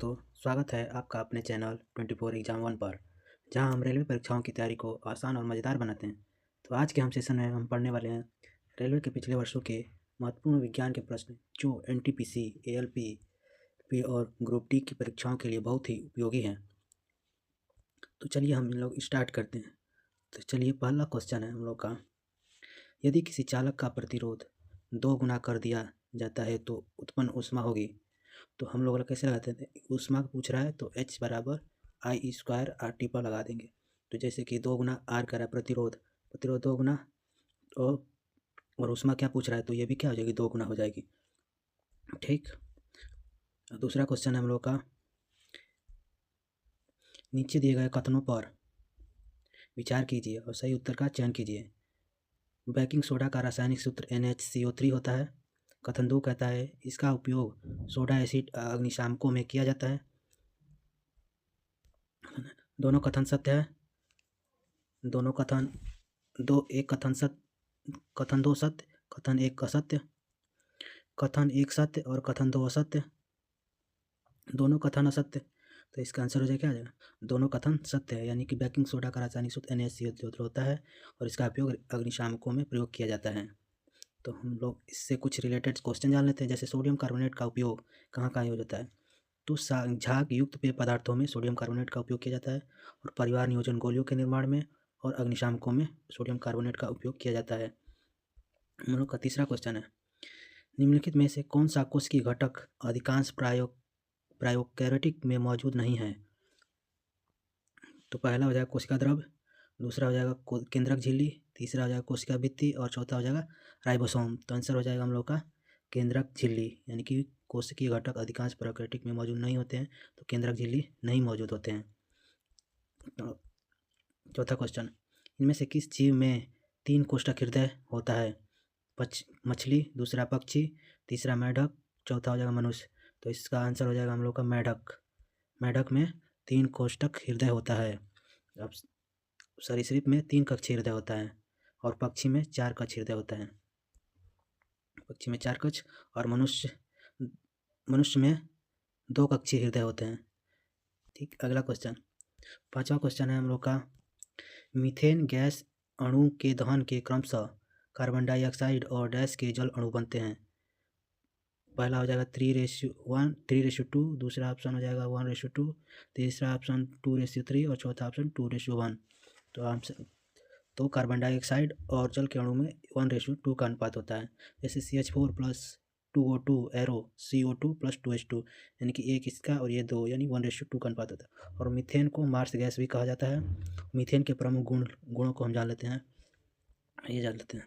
तो स्वागत है आपका अपने चैनल 24 एग्जाम वन पर, जहां हम रेलवे परीक्षाओं की तैयारी को आसान और मज़ेदार बनाते हैं। तो आज के हम सेशन में हम पढ़ने वाले हैं रेलवे के पिछले वर्षों के महत्वपूर्ण विज्ञान के प्रश्न, जो एनटीपीसी, एएलपी और ग्रुप डी की परीक्षाओं के लिए बहुत ही उपयोगी हैं। तो चलिए हम इन लोग स्टार्ट करते हैं। तो चलिए, पहला क्वेश्चन है हम लोग का, यदि किसी चालक का प्रतिरोध 2 गुना कर दिया जाता है तो उत्पन्न ऊष्मा होगी। तो हम लोग कैसे लगाते हैं, ऊष्मा का पूछ रहा है तो H बराबर आई स्क्वायर आर टी पर लगा देंगे। तो जैसे कि 2 गुना आर कर रहा है प्रतिरोध, 2 गुना, और ऊष्मा क्या पूछ रहा है तो ये भी क्या हो जाएगी, 2 गुना हो जाएगी। ठीक। दूसरा क्वेश्चन है हम लोग का, नीचे दिए गए कथनों पर विचार कीजिए और सही उत्तर का चयन कीजिए। बेकिंग सोडा का रासायनिक सूत्र NaCO3 होता है। कथन 2 कहता है इसका उपयोग सोडा एसिड अग्निशामकों में किया जाता है। दोनों कथन सत्य है। दोनों कथन एक कथन सत्य, कथन 2 सत्य, कथन 1 असत्य, कथन 1 सत्य और कथन 2 असत्य, दोनों कथन असत्य। तो इसका आंसर हो जाएगा क्या आ जाएगा, दोनों कथन सत्य है, यानी कि बेकिंग सोडा का रासायनिक सूत्र NaCO3 होता है और इसका उपयोग अग्निशामकों में प्रयोग किया जाता है। तो हम लोग इससे कुछ रिलेटेड क्वेश्चन जान लेते हैं। जैसे सोडियम कार्बोनेट का उपयोग कहाँ कहाँ हो जाता है, तो झाग युक्त पेय पदार्थों में सोडियम कार्बोनेट का उपयोग किया जाता है, और परिवार नियोजन गोलियों के निर्माण में और अग्निशामकों में सोडियम कार्बोनेट का उपयोग किया जाता है। हम लोग का तीसरा क्वेश्चन है, निम्नलिखित में से कौन सा कोशिकीय घटक अधिकांश प्रोकैरियोटिक में मौजूद नहीं है। तो पहला हो जाएगा कोशिका द्रव्य, दूसरा हो जाएगा केंद्रक झिल्ली, तीसरा हो जाएगा कोशिका भित्ति और चौथा हो जाएगा राइबोसोम। तो आंसर हो जाएगा हम लोग का केंद्रक झिल्ली, यानी कि कोशिकीय घटक अधिकांश प्रोकैरियोटिक में मौजूद नहीं होते हैं, तो केंद्रक झिल्ली नहीं मौजूद होते हैं। तो चौथा क्वेश्चन, इनमें से किस जीव में 3 कोष्ठक हृदय होता है। मछली, दूसरा पक्षी, तीसरा मेढक, चौथा हो जाएगा मनुष्य। तो इसका आंसर हो जाएगा हम लोग का मेढक। मेढक में 3 कोष्ठक हृदय होता है। अब सरीसृप में 3 कक्षीय हृदय होता है और पक्षी में 4 कक्षीय हृदय होता है। पक्षी में 4 कक्ष और मनुष्य में 2 कक्षीय हृदय होते हैं। ठीक। अगला क्वेश्चन, पांचवा क्वेश्चन है हम लोग का, मीथेन गैस अणु के दहन के क्रमशः कार्बन डाइऑक्साइड और डैश के जल अणु बनते हैं। पहला हो जाएगा 3:1, 3:2, दूसरा ऑप्शन हो जाएगा 1:2, तीसरा ऑप्शन 2:3 और चौथा ऑप्शन 2:1। तो कार्बन डाइऑक्साइड और जल के अणु में 1:2 का अनुपात होता है। जैसे CH4 plus 2O2 arrow CO2 plus 2H2, यानी कि एक इसका और ये 2, यानी 1:2 का अनुपात होता है। और मीथेन को मार्स गैस भी कहा जाता है। मीथेन के प्रमुख गुणों को हम जान लेते हैं, ये जान लेते हैं।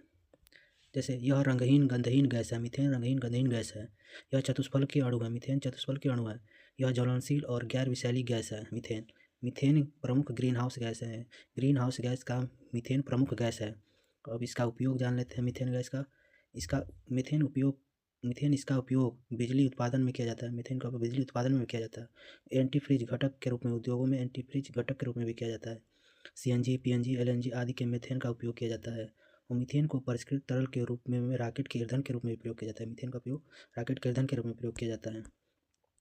जैसे यह रंगहीन गंधहीन गैस है, मीथेन रंगहीन गंधहीन गैस है। यह चतुष्फलकीय अणु है, मीथेन चतुष्फलकीय अणु है। यह ज्वलनशील और गैर विषैली गैस है, मीथेन। मीथेन प्रमुख ग्रीन हाउस गैस है, ग्रीन हाउस गैस का मीथेन प्रमुख गैस है। अब इसका उपयोग जान लेते हैं मीथेन गैस का। मीथेन इसका उपयोग बिजली उत्पादन में किया जाता है। मीथेन का उपयोग बिजली उत्पादन में किया जाता है। एंटीफ्रीज घटक के रूप में उद्योगों में एंटीफ्रीज घटक के रूप में भी किया जाता है। CNG, PNG, LNG आदि के मीथेन का उपयोग किया जाता है। और मीथेन को परिष्कृत तरल के रूप में राकेट के ईंधन के रूप में प्रयोग किया जाता है। मीथेन का उपयोग राकेट के ईंधन के रूप में प्रयोग किया जाता है।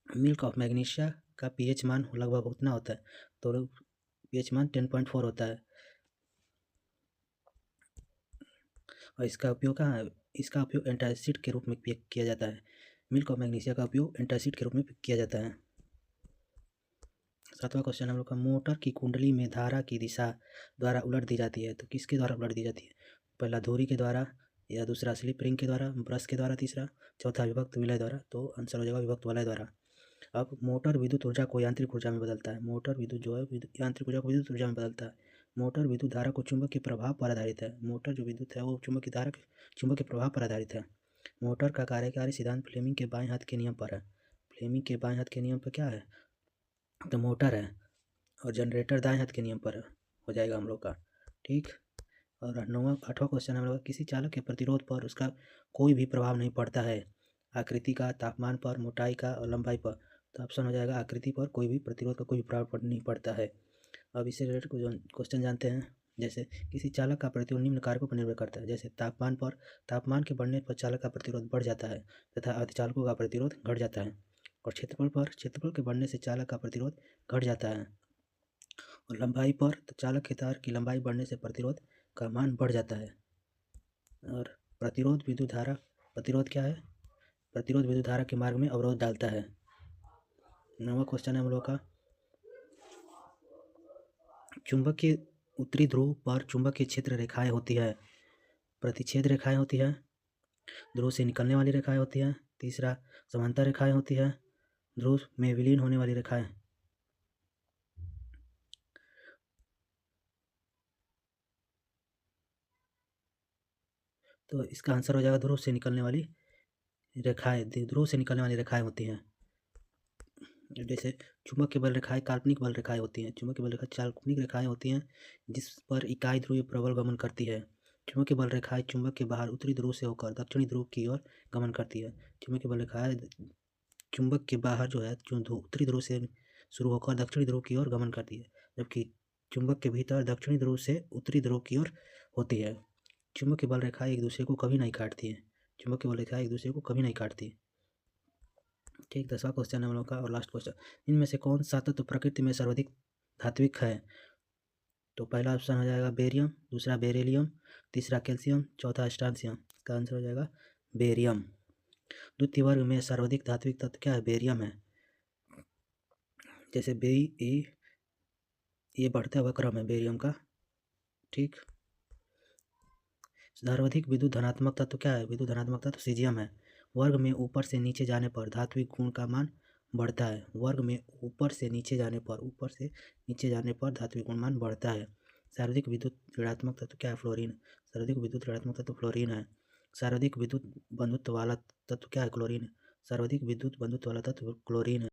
मिल्क ऑफ मैग्नीशिया का pH मान लगभग उतना होता है, तो pH मान 10.4 होता है। और इसका उपयोग कहाँ है, इसका उपयोग एंटासिड के रूप में किया जाता है। मिल्क ऑफ मैग्नीशिया का उपयोग एंटासिड के रूप में किया जाता है। सातवां क्वेश्चन हम लोग का, मोटर की कुंडली में धारा की दिशा द्वारा उलट दी जाती है, तो किसके द्वारा उलट दी जाती है। पहला धुरी के द्वारा, या दूसरा स्लिप रिंग के द्वारा, ब्रश के द्वारा, तीसरा, चौथा विभक्त विलय द्वारा। तो आंसर हो जाएगा विभक्त वलय द्वारा। अब मोटर विद्युत ऊर्जा को यांत्रिक ऊर्जा में बदलता है। मोटर विद्युत जो है यांत्रिक ऊर्जा को विद्युत ऊर्जा में बदलता है। मोटर विद्युत धारा को चुंबक के प्रभाव पर आधारित है। मोटर जो विद्युत है वो चुंबक की धारा चुंबक के प्रभाव पर आधारित है। मोटर का कार्यकारी सिद्धांत फ्लेमिंग के बाएं हाथ के नियम पर है। फ्लेमिंग के बाएं हाथ के नियम पर क्या है, तो मोटर है। और जनरेटर दाएं हाथ के नियम पर हो जाएगा हम लोग का। ठीक। और आठवां क्वेश्चन हम लोग, किसी चालक के प्रतिरोध पर उसका कोई भी प्रभाव नहीं पड़ता है। आकृति का, तापमान पर, मोटाई का और लंबाई पर। तो ऑप्शन हो जाएगा आकृति पर कोई भी प्रतिरोध का कोई प्रभाव नहीं पड़ता है। अब इससे रिलेटेड क्वेश्चन जानते हैं। जैसे किसी चालक का प्रतिरोध निम्न कारकों पर निर्भर करता है। जैसे तापमान पर, तापमान के बढ़ने पर चालक का प्रतिरोध बढ़ जाता है तथा अर्धचालकों का प्रतिरोध घट जाता है। और क्षेत्रफल के बढ़ने से चालक का प्रतिरोध घट जाता है। और लंबाई पर तो चालक के तार की लंबाई बढ़ने से प्रतिरोध का मान बढ़ जाता है। और प्रतिरोध क्या है? प्रतिरोध विद्युत धारा के मार्ग में अवरोध डालता है। 9वां क्वेश्चन है हम लोग का, चुंबक के उत्तरी ध्रुव पर चुंबकीय क्षेत्र रेखाएं होती है। प्रतिच्छेद रेखाएं होती है, ध्रुव से निकलने वाली रेखाएं होती हैं। तीसरा, समांतर रेखाएं होती है, ध्रुव में विलीन होने वाली रेखाएं। तो इसका आंसर हो जाएगा ध्रुव से निकलने वाली रेखाएं होती हैं। जैसे चुंबक के बल रेखाएं काल्पनिक बल रेखाएं होती हैं। चुंबक के बल रेखाएं काल्पनिक रेखाएं होती हैं जिस पर इकाई ध्रुवीय प्रबल गमन करती है। चुंबक के बल रेखाएं चुंबक के बाहर उत्तरी ध्रुव से होकर दक्षिणी ध्रुव की ओर गमन करती है। चुंबक के बल रेखाएं चुंबक के बाहर जो है उत्तरी ध्रुव से शुरू होकर दक्षिणी ध्रुव की ओर गमन करती है, जबकि चुंबक के भीतर दक्षिणी ध्रुव से उत्तरी ध्रुव की ओर होती है। चुंबक की बल रेखाएं एक दूसरे को कभी नहीं काटती हैं। चुंबक की बल रेखाएं एक दूसरे को कभी नहीं काटती। ठीक, 10वां क्वेश्चन है हम लोग का और लास्ट क्वेश्चन, इनमें से कौन सा तत्व प्रकृति में सर्वाधिक धात्विक है? तो पहला ऑप्शन हो जाएगा बेरियम, दूसरा बेरिलियम, तीसरा कैल्शियम, चौथा स्ट्रांसियम। इसका आंसर हो जाएगा बेरियम। द्वितीय वर्ग में सर्वाधिक धात्विक तत्व क्या है? बेरियम है। जैसे बी ई ये बढ़ता हुआ क्रम है बेरियम का। ठीक, सर्वाधिक विद्युत धनात्मक तत्व क्या है? विद्युत धनात्मक तत्व सीजियम है। वर्ग में ऊपर से नीचे जाने पर धात्विक गुण का मान बढ़ता है। वर्ग में ऊपर से नीचे जाने पर धात्विक गुण मान बढ़ता है। सर्वाधिक विद्युत ऋणात्मक तत्व क्या है? फ्लोरीन। सर्वाधिक विद्युत ऋणात्मक तत्व फ्लोरीन है। सर्वाधिक विद्युत बंधुत्व वाला तत्व क्या है? क्लोरीन। सर्वाधिक विद्युत बंधुत्व वाला तत्व क्लोरीन है।